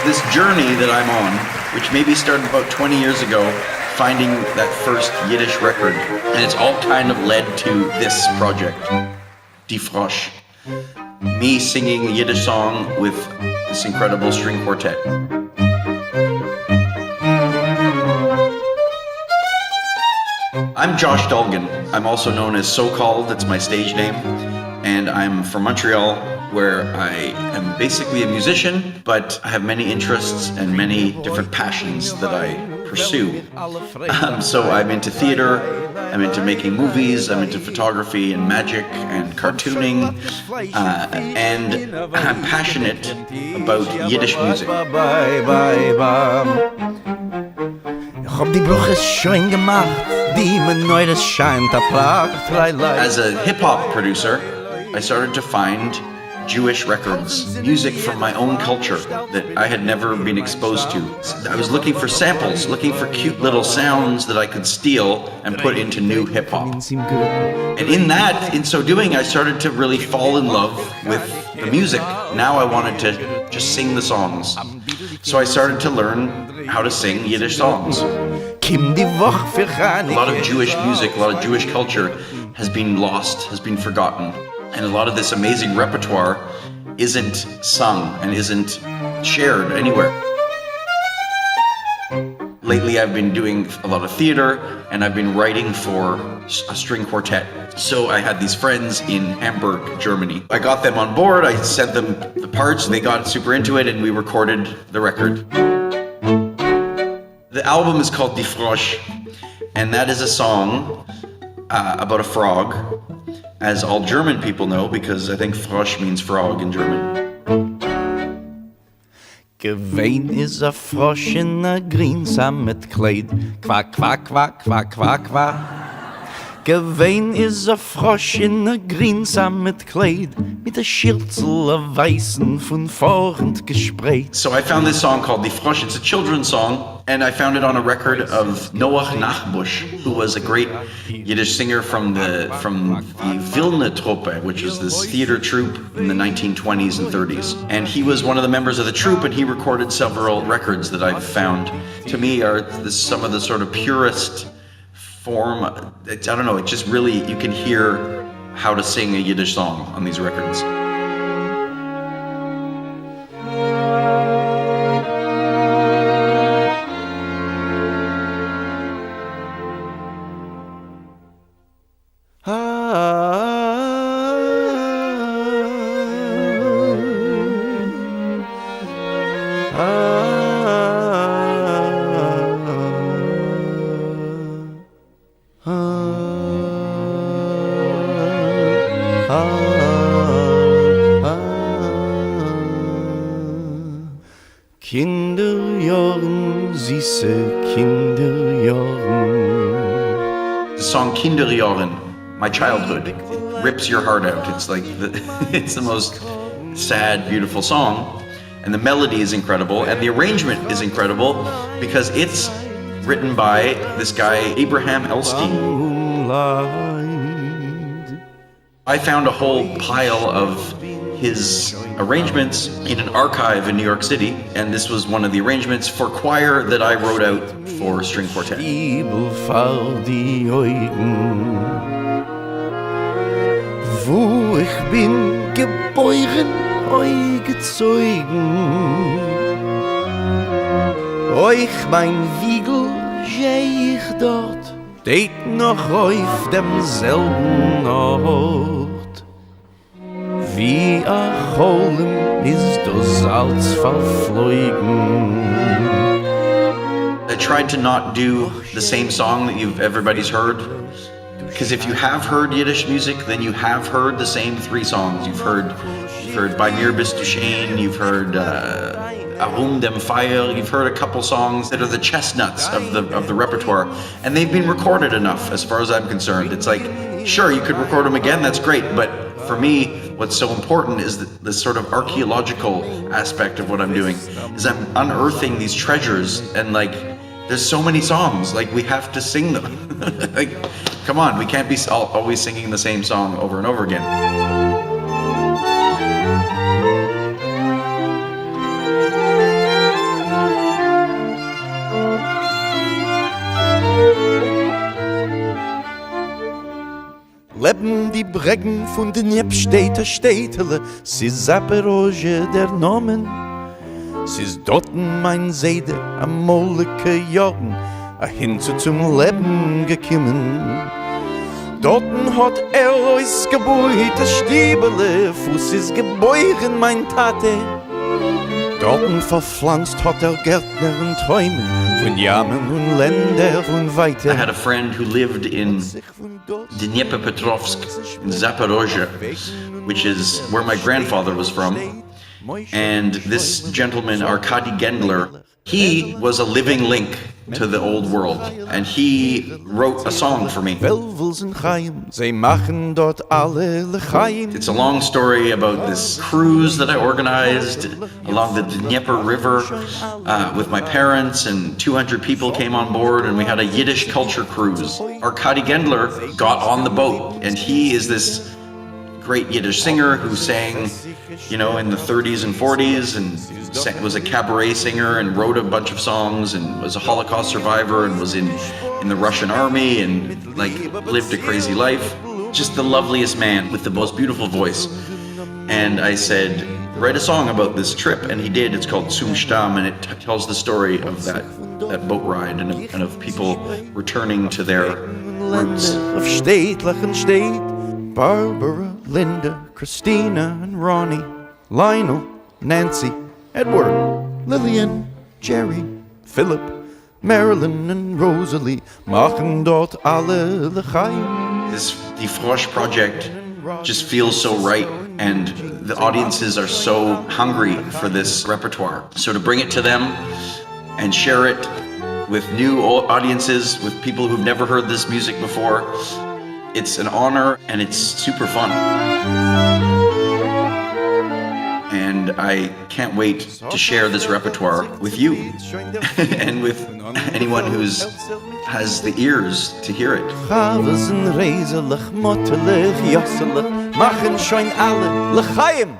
this journey that I'm on, which maybe started about 20 years ago, finding that first Yiddish record. And it's all kind of led to this project, Di Frosh. Me singing a Yiddish song with this incredible string quartet. I'm Josh Dolgin. I'm also known as Socalled, that's my stage name. And I'm from Montreal, where I am basically a musician, but I have many interests and many different passions that I pursue. So I'm into theater, I'm into making movies, I'm into photography and magic and cartooning, and I'm passionate about Yiddish music. As a hip-hop producer, I started to find Jewish records, music from my own culture that I had never been exposed to. I was looking for samples, looking for cute little sounds that I could steal and put into new hip-hop. And in so doing, I started to really fall in love with the music. Now I wanted to just sing the songs. So I started to learn how to sing Yiddish songs. A lot of Jewish music, a lot of Jewish culture has been lost, has been forgotten. And a lot of this amazing repertoire isn't sung and isn't shared anywhere. Lately I've been doing a lot of theater and I've been writing for a string quartet. So I had these friends in Hamburg, Germany. I got them on board, I sent them the parts, they got super into it and we recorded the record. The album is called Di Frosh, and that is a song about a frog, as all German people know, because I think Frosch means frog in German. Gewein is a Frosch in a greensamet Kleid. Quack, quack, quack, quack, quack, quack. Gewein is a Frosch in a greensamet Kleid. Mit a Schürzel a weißen von vorn gesprayt. So I found this song called Di Frosh. It's a children's song, and I found it on a record of Noach Nachbush, who was a great Yiddish singer from the Vilna Truppe, which was this theater troupe in the 1920s and 30s. And he was one of the members of the troupe, and he recorded several records that I've found, to me, are some of the sort of purest form. I don't know, it just really, you can hear how to sing a Yiddish song on these records. Kinderjahren, süße Kinderjahren. The song Kinderjahren, my childhood, it rips your heart out. It's like it's the most sad, beautiful song, and the melody is incredible, and the arrangement is incredible because it's written by this guy Abraham Elstein. I found a whole pile of his arrangements in an archive in New York City, and this was one of the arrangements for choir that I wrote out for string quartet. Wo ich bin geboren, euch gezeugen, euch mein Wiegel schä ich dort, steht noch auf demselben Ort. Wie a Cholm ist das Salz verflogen. I tried to not do the same song that everybody's heard, because if you have heard Yiddish music, then you have heard the same three songs. You've heard Bei mir bist du schön, you've heard Arum dem Feier, you've heard a couple songs that are the chestnuts of the repertoire, and they've been recorded enough as far as I'm concerned. It's like, sure, you could record them again, that's great, but for me, what's so important is the sort of archaeological aspect of what I'm doing, is I'm unearthing these treasures, and like, there's so many songs, like we have to sing them. Like, come on, we can't be always singing the same song over and over again. die Breggen von den Jebstädter Städtele, sie Zaporozhye der Nomen. Sie ist dorten mein Seide am Moleke Jorgen, a Hinzu zum Leben gekommen. Dorten hat euch gebeut, das Stiebele, Fuß ist geboren mein Tate. Dorten verpflanzt hat Gärtner und Träume von Jamen und Länder und Weite. I had a friend who lived in Dnipropetrovsk in Zaporozhye, which is where my grandfather was from. And this gentleman, Arkady Gendler, he was a living link to the old world. And he wrote a song for me. It's a long story about this cruise that I organized along the Dnieper River with my parents, and 200 people came on board, and we had a Yiddish culture cruise. Arkady Gendler got on the boat, and he is this great Yiddish singer who sang, in the 30s and 40s, and was a cabaret singer and wrote a bunch of songs, and was a Holocaust survivor, and was in the Russian army, and lived a crazy life. Just the loveliest man with the most beautiful voice. And I said, write a song about this trip, and he did. It's called Zum Stamm, and it tells the story of that boat ride and of people returning to their roots. Barbara, Linda, Christina and Ronnie, Lionel, Nancy, Edward, Lillian, Jerry, Philip, Marilyn and Rosalie machen dort alle l'chaim. This Di Frosh project just feels so right, and the audiences are so hungry for this repertoire. So to bring it to them and share it with new audiences, with people who've never heard this music before, it's an honor, and it's super fun. And I can't wait to share this repertoire with you and with anyone who has the ears to hear it. Machen schon alle l'chaim.